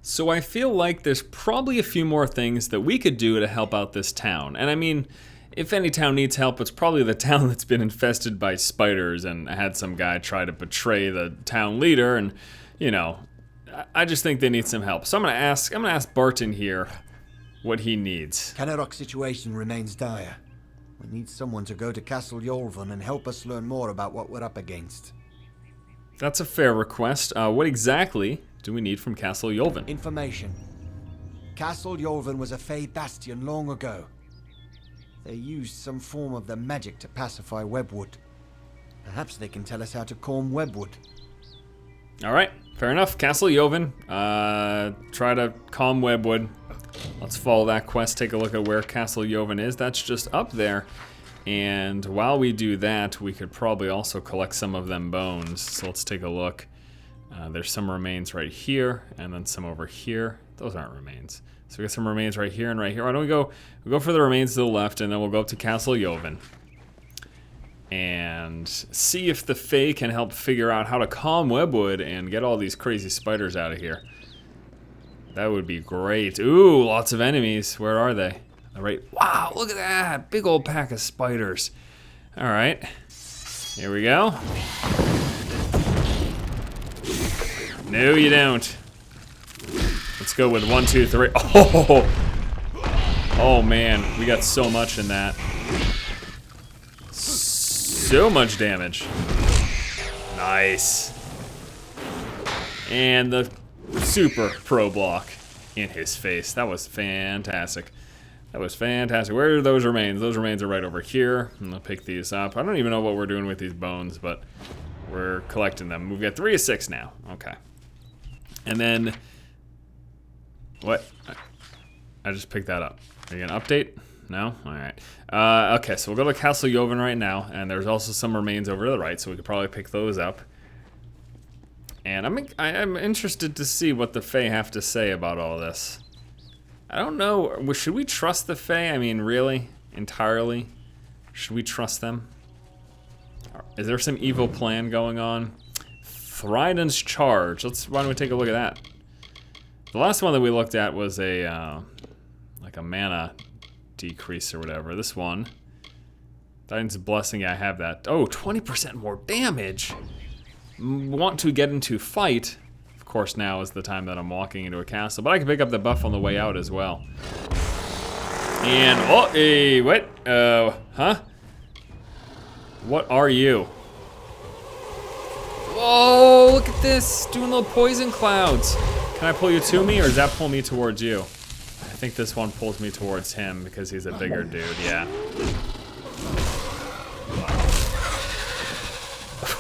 So I feel like there's probably a few more things that we could do to help out this town. And I mean, if any town needs help, it's probably the town that's been infested by spiders and had some guy try to betray the town leader. And, you know, I just think they need some help. So I'm gonna ask Barton here what he needs. Canarok's situation remains dire. We need someone to go to Castle Yolvin and help us learn more about what we're up against. That's a fair request. What exactly do we need from Castle Yolvin? Information. Castle Yolvin was a Fey bastion long ago. They used some form of the magic to pacify webwood. Perhaps they can tell us how to calm webwood. Alright, fair enough. Castle Yolvin. Try to calm webwood. Let's follow that quest, take a look at where Castle Yolvin is. That's just up there. And while we do that, we could probably also collect some of them bones. So let's take a look. There's some remains right here, and then some over here. Those aren't remains. So we got some remains right here and right here. Why don't we'll go for the remains to the left, and then we'll go up to Castle Yolvin. And see if the Fae can help figure out how to calm webwood and get all these crazy spiders out of here. That would be great. Ooh, lots of enemies. Where are they? All right. Wow, look at that. Big old pack of spiders. All right. Here we go. No, you don't. Let's go with 1, 2, 3. Oh! Oh, man. We got so much in that. So much damage. Nice. And the super pro block in his face. That was fantastic. That was fantastic. Where are those remains? Those remains are right over here. I'm gonna pick these up. I don't even know what we're doing with these bones, but we're collecting them. We've got 3 of 6 now. Okay. And then, what? I just picked that up. Are you gonna update? No? Alright. Okay, so we'll go to Castle Yolvin right now, and there's also some remains over to the right, so we could probably pick those up. And I'm interested to see what the Fae have to say about all this. I don't know, should we trust the Fae? I mean, really? Entirely? Should we trust them? Is there some evil plan going on? Thryden's Charge. Why don't we take a look at that? The last one that we looked at was like a mana decrease or whatever. This one, Thryden's Blessing, yeah, I have that. Oh, 20% more damage. Want to get into fight. Of course, now is the time that I'm walking into a castle, but I can pick up the buff on the way out as well. And, oh, hey, what? Huh? What are you? Whoa, look at this, doing little poison clouds. Can I pull you to me, or does that pull me towards you? I think this one pulls me towards him because he's a bigger dude, yeah.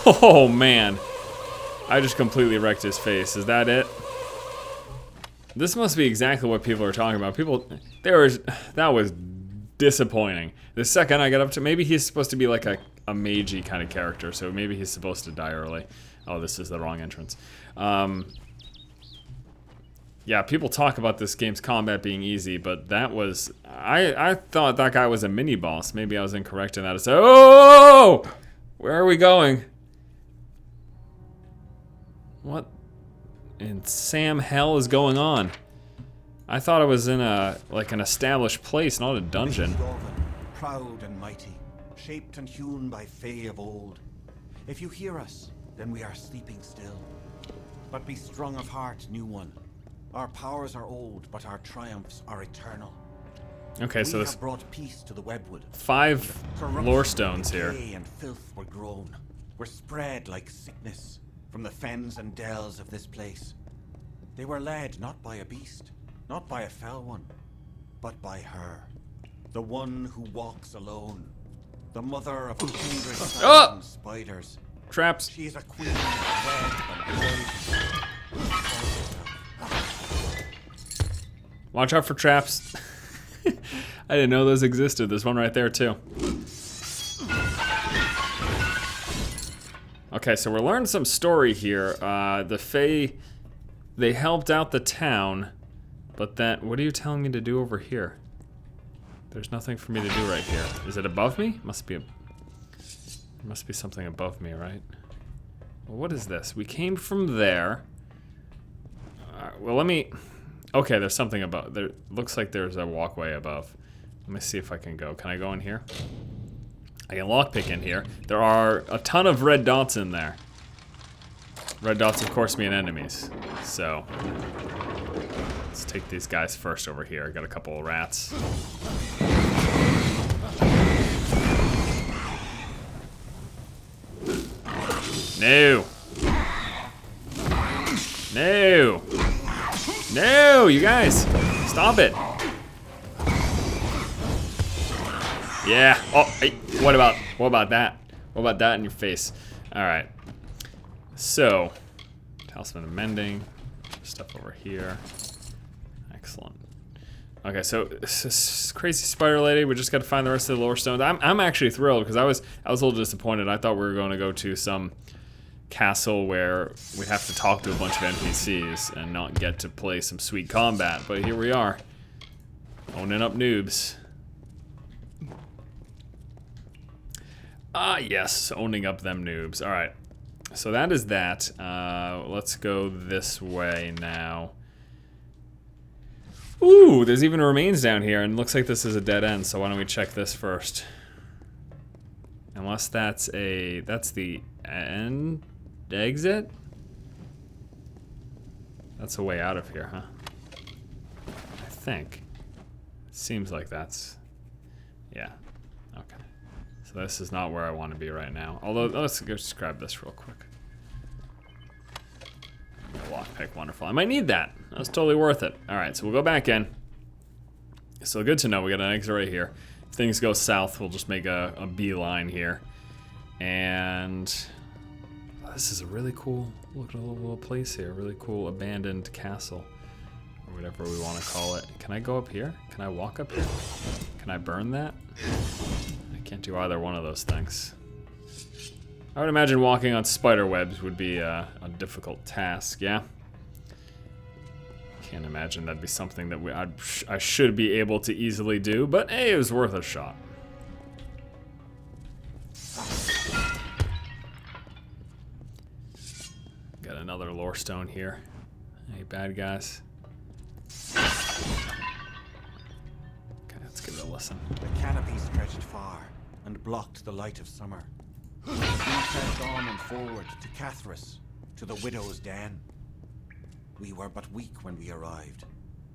Oh, man. I just completely wrecked his face. Is that it? This must be exactly what people are talking about. That was disappointing. The second I got up to, maybe he's supposed to be like a magey kind of character, so maybe he's supposed to die early. Oh, this is the wrong entrance. Yeah, people talk about this game's combat being easy, but that was, I thought that guy was a mini boss. Maybe I was incorrect in that. So, oh! Where are we going? What in Sam hell is going on? I thought I was in like an established place, not a dungeon. Yolvin, proud and mighty, shaped and hewn by Fae of old. If you hear us, then we are sleeping still. But be strong of heart, new one. Our powers are old, but our triumphs are eternal. Okay, so this brought peace to the webwood. 5 lore stones here. Decay and filth were grown, were spread like sickness from the fens and dells of this place. They were led not by a beast, not by a fell one, but by her, the one who walks alone, the mother of 100,000 spiders. Traps. She is a queen of web and poison. Watch out for traps. I didn't know those existed. There's one right there too. Okay, so we're learning some story here. The Fae, they helped out the town, but then, what are you telling me to do over here? There's nothing for me to do right here. Is it above me? Must be something above me, right? Well, what is this? We came from there. Well, let me Okay, there's something above. There looks like there's a walkway above. Let me see if I can go. Can I go in here? I can lockpick in here. There are a ton of red dots in there. Red dots, of course, mean enemies. So let's take these guys first over here. I got a couple of rats. No. No. No, you guys. Stop it. Yeah. Oh, hey, what about that? What about that in your face? All right. So, Talisman of Mending. Stuff over here. Excellent. Okay, so this crazy spider lady. We just got to find the rest of the lore stones. I'm actually thrilled because I was a little disappointed. I thought we were going to go to some castle where we'd have to talk to a bunch of NPCs and not get to play some sweet combat. But here we are, owning up noobs. Ah, yes, owning up them noobs. All right, so that is that. Let's go this way now. Ooh, there's even remains down here, and looks like this is a dead end. So why don't we check this first? Unless that's the end exit. That's a way out of here, huh? I think. It seems like that's. Yeah. Okay. So this is not where I want to be right now. Although, let's just grab this real quick. Lockpick, wonderful. I might need that. That was totally worth it. All right, so we'll go back in. So good to know. We got an exit right here. If things go south, we'll just make a beeline here. And this is a really cool little place here. Really cool abandoned castle, or whatever we want to call it. Can I go up here? Can I walk up here? Can I burn that? I can't do either one of those things. I would imagine walking on spider webs would be a difficult task, yeah? Can't imagine that'd be something that I should be able to easily do, but hey, it was worth a shot. Got another lore stone here. Hey, bad guys. Okay, let's give it a listen. The canopy stretched far and blocked the light of summer. We pressed on and forward to Cathris, to the widow's den. We were but weak when we arrived,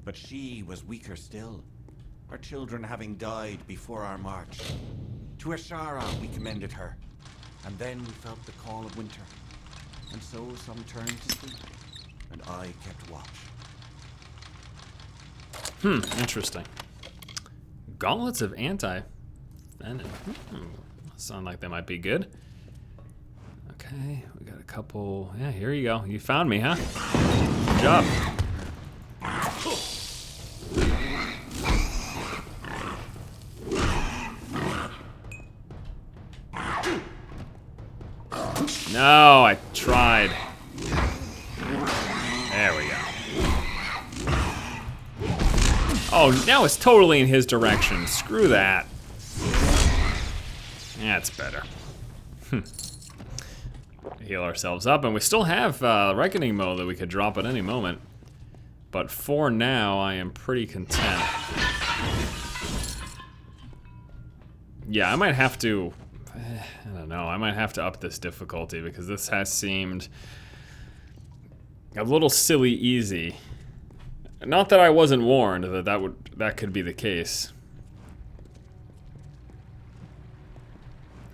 but she was weaker still, her children having died before our march. To Ashara we commended her, and then we felt the call of winter, and so some turned to sleep, and I kept watch. Interesting. Gauntlets of anti-venom. Sound like they might be good. Okay, we got a couple. Yeah, here you go. You found me, huh? Good job. No, I tried. There we go. Oh, now it's totally in his direction. Screw that. That's better. Heal ourselves up, and we still have Reckoning Mode that we could drop at any moment. But for now, I am pretty content. Yeah, I might have to... I don't know. I might have to up this difficulty because this has seemed a little silly easy. Not that I wasn't warned that that could be the case.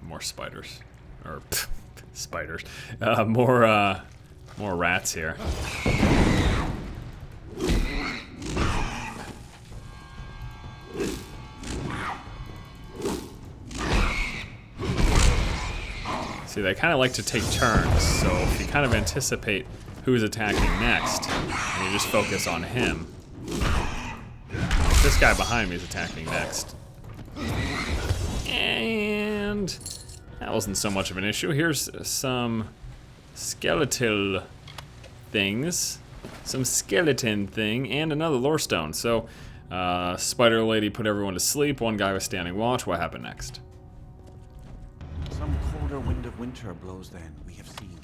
More spiders, or spiders. More rats here. See, they kind of like to take turns, so if you kind of anticipate who's attacking next, and you just focus on him. This guy behind me is attacking next. And that wasn't so much of an issue. Here's some skeletal things. Some skeleton thing, and another lore stone. So, Spider Lady put everyone to sleep. One guy was standing watch. What happened next? Some colder wind of winter blows then, we have seen.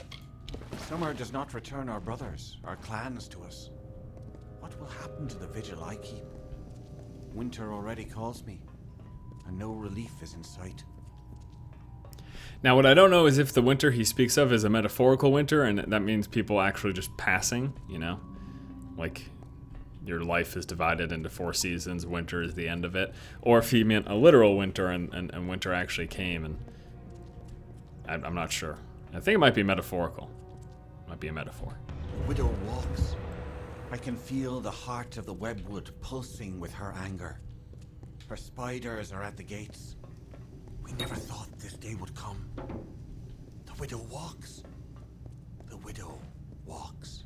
Summer does not return our brothers, our clans to us. What will happen beholden to the vigil I keep. Winter already calls me, and no relief is in sight. Now, what I don't know is if the winter he speaks of is a metaphorical winter, and that means people actually just passing, you know? Like, your life is divided into 4 seasons, winter is the end of it. Or if he meant a literal winter, and winter actually came, and I'm not sure. I think it might be metaphorical. Might be a metaphor. The widow walks. I can feel the heart of the webwood pulsing with her anger. Her spiders are at the gates. We never thought this day would come. The widow walks. The widow walks.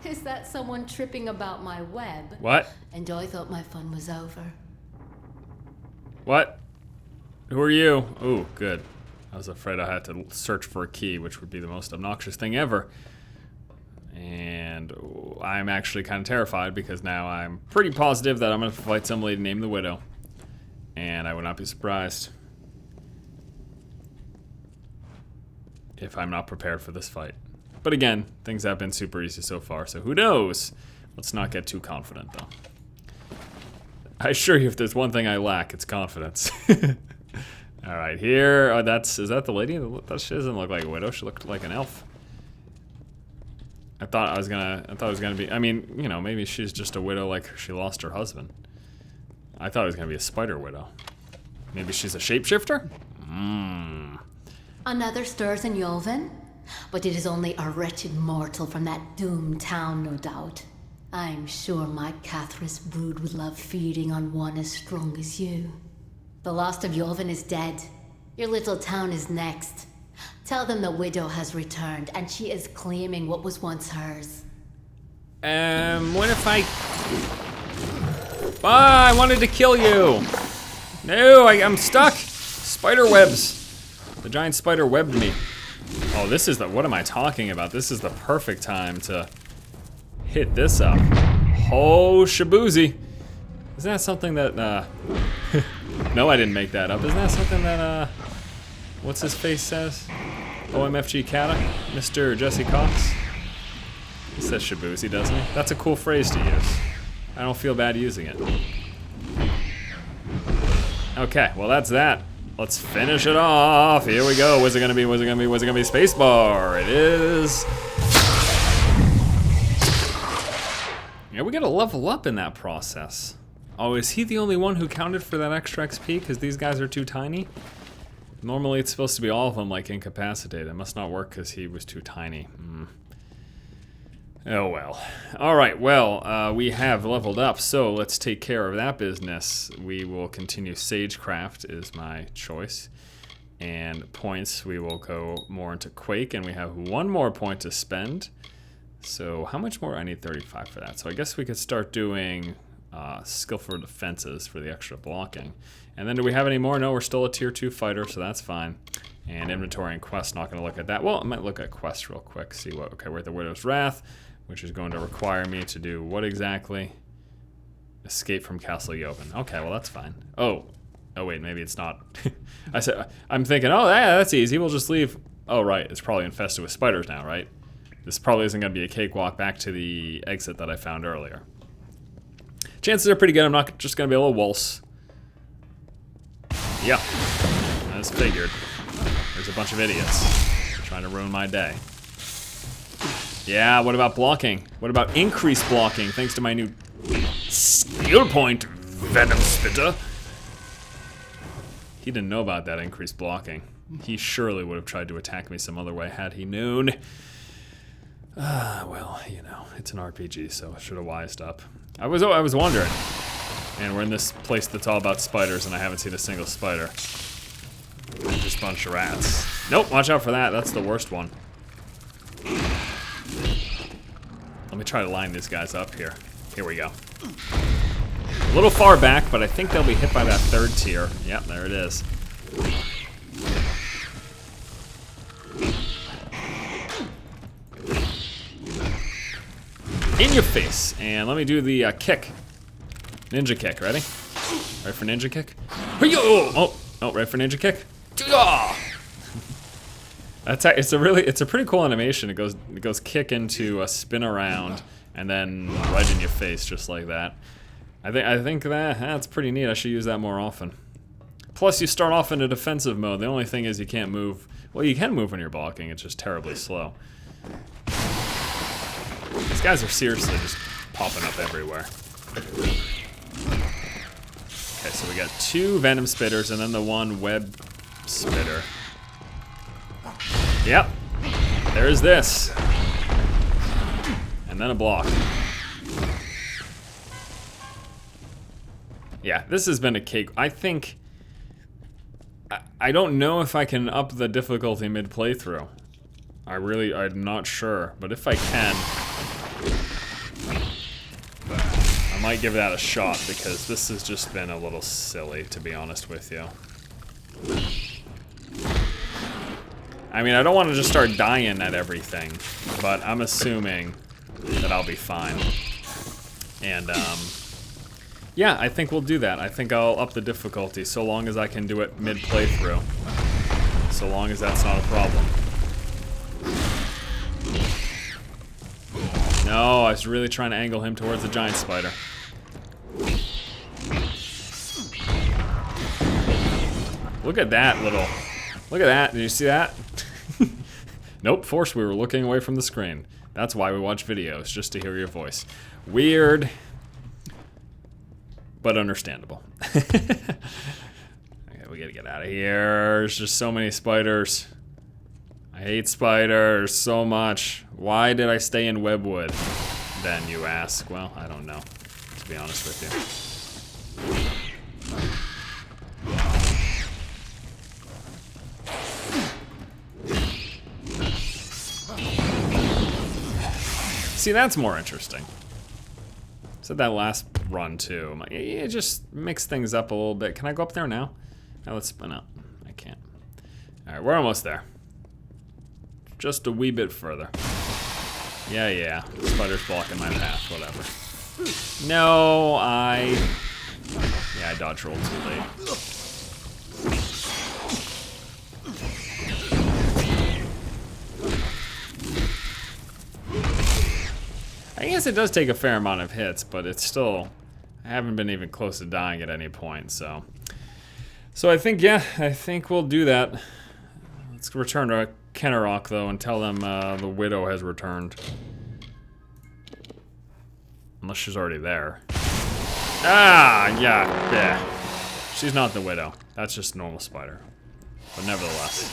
Is that someone tripping about my web? What? And I thought my fun was over. What? Who are you? Ooh, good. I was afraid I had to search for a key, which would be the most obnoxious thing ever. And I'm actually kind of terrified because now I'm pretty positive that I'm going to fight some lady named the Widow. And I would not be surprised if I'm not prepared for this fight. But again, things have been super easy so far, so who knows? Let's not get too confident, though. I assure you, if there's one thing I lack, it's confidence. All right, here. Oh, is that the lady? She doesn't look like a widow. She looked like an elf. I thought it was gonna be. I mean, you know, maybe she's just a widow, like she lost her husband. I thought it was gonna be a spider widow. Maybe she's a shapeshifter. Another stirs in Yolvin? But it is only a wretched mortal from that doomed town, no doubt. I'm sure my Cathris brood would love feeding on one as strong as you. The last of Yolvin is dead. Your little town is next. Tell them the widow has returned, and she is claiming what was once hers. What if I wanted to kill you. No, I'm stuck. Spider webs. The giant spider webbed me. Oh, this is what am I talking about? This is the perfect time to hit this up. Oh, shaboozy. Isn't that something that, no, I didn't make that up. Isn't that something that, what's his face says? OMFG Cata? Mr. Jesse Cox? He says shaboozy, doesn't he? That's a cool phrase to use. I don't feel bad using it. Okay, well that's that. Let's finish it off. Here we go. What's it gonna be? What's it gonna be? What's it gonna be? Spacebar. It is. Yeah, we gotta level up in that process. Oh, is he the only one who counted for that extra XP? Because these guys are too tiny? Normally it's supposed to be all of them like incapacitated. It must not work because he was too tiny. Oh well. Alright, well, we have leveled up, so let's take care of that business. We will continue Sagecraft is my choice. And points, we will go more into Quake, and we have 1 more point to spend. So how much more? I need 35 for that. So I guess we could start doing skillful defenses for the extra blocking. And then do we have any more? No, we're still a tier 2 fighter, so that's fine. And inventory and quest, not going to look at that. Well, I might look at quest real quick, see what. Okay, we're at the Widow's Wrath, which is going to require me to do what exactly? Escape from Castle Yolvin. Okay, well that's fine. Oh wait, maybe it's not. I'm thinking, oh yeah, that's easy. We'll just leave. Oh right, it's probably infested with spiders now, right? This probably isn't going to be a cakewalk back to the exit that I found earlier. Chances are pretty good. I'm not just going to be able to waltz. Yeah, as figured. There's a bunch of idiots trying to ruin my day. Yeah, what about blocking? What about increased blocking thanks to my new skill point, Venom Spitter? He didn't know about that increased blocking. He surely would have tried to attack me some other way had he known. Well, you know, it's an RPG, so I should have wised up. I was wondering. And we're in this place that's all about spiders, and I haven't seen a single spider. Just a bunch of rats. Nope, watch out for that. That's the worst one. Let me try to line these guys up here. Here we go. A little far back, but I think they'll be hit by that 3rd tier. Yep, there it is. In your face. And let me do the kick. Ninja kick, ready? Right for ninja kick? Oh, right for ninja kick. It's a pretty cool animation. It goes kick into a spin around, And then right in your face, just like that. I think that's pretty neat. I should use that more often. Plus, you start off in a defensive mode. The only thing is you can't move. Well, you can move when you're blocking. It's just terribly slow. These guys are seriously just popping up everywhere. Okay, so we got 2 venom spitters and then the 1 web spitter. Yep. There's this. And then a block. Yeah, this has been a cake. I think... I don't know if I can up the difficulty mid-playthrough. I'm not sure. But if I can... I might give that a shot, because this has just been a little silly, to be honest with you. I mean, I don't want to just start dying at everything, but I'm assuming that I'll be fine. And, yeah, I think we'll do that. I think I'll up the difficulty, so long as I can do it mid-playthrough. So long as that's not a problem. No, I was really trying to angle him towards the giant spider. Look at that little... Look at that. Did you see that? Nope, force, we were looking away from the screen. That's why we watch videos, just to hear your voice. Weird. But understandable. Okay, we gotta get out of here. There's just so many spiders. I hate spiders so much. Why did I stay in Webwood? Then you ask. Well, I don't know, to be honest with you. See, that's more interesting. Said that last run too. I'm like, yeah, just mix things up a little bit. Can I go up there now? Now let's spin up. I can't. All right, we're almost there. Just a wee bit further. Yeah. Spider's blocking my path. Whatever. No, yeah, I dodge rolled too late. I guess it does take a fair amount of hits, but it's still... I haven't been even close to dying at any point, so... So I think, yeah, I think we'll do that. Let's return to Kennerock, though, and tell them the Widow has returned. Unless she's already there. Ah, yeah. She's not the Widow. That's just a normal spider. But nevertheless.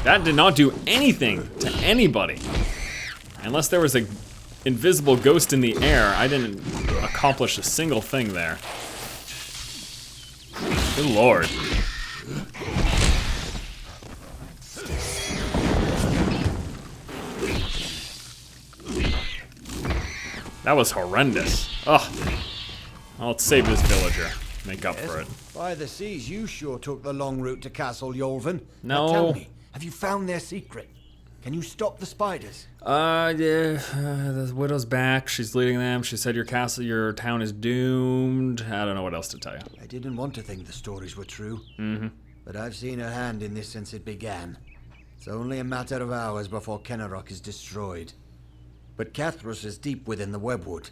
That did not do anything to anybody. Unless there was an invisible ghost in the air, I didn't accomplish a single thing there. Good lord. That was horrendous. Ugh. I'll save this villager. Make up for it. By the seas, you sure took the long route to Castle Yolvin. No. Now tell me, have you found their secret? Can you stop the spiders? Yeah, the Widow's back. She's leading them. She said your town is doomed. I don't know what else to tell you. I didn't want to think the stories were true. Mm-hmm. But I've seen her hand in this since it began. It's only a matter of hours before Kennerock is destroyed. But Cathrus is deep within the Webwood.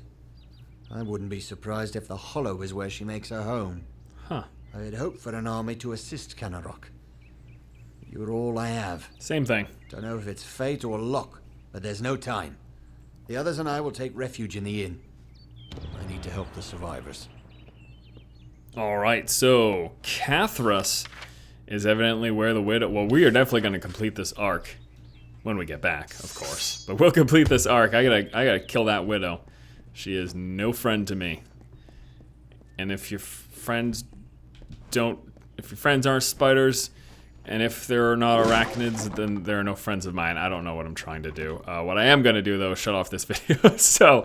I wouldn't be surprised if the Hollow is where she makes her home. Huh. I had hoped for an army to assist Kennerock. You're all I have. Same thing. Don't know if it's fate or luck, but there's no time. The others and I will take refuge in the inn. I need to help the survivors. Alright, so Cathrus is evidently where the Widow... Well, we are definitely going to complete this arc. When we get back, of course. But we'll complete this arc. I gotta kill that Widow. She is no friend to me. And if your friends aren't spiders, and if they're not arachnids, then they're no friends of mine. I don't know what I'm trying to do. What I am gonna do though is shut off this video. So,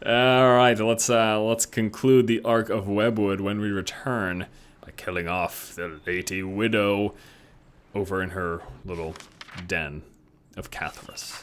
alright, let's conclude the arc of Webwood when we return by killing off the Lady Widow over in her little den of Cathrus.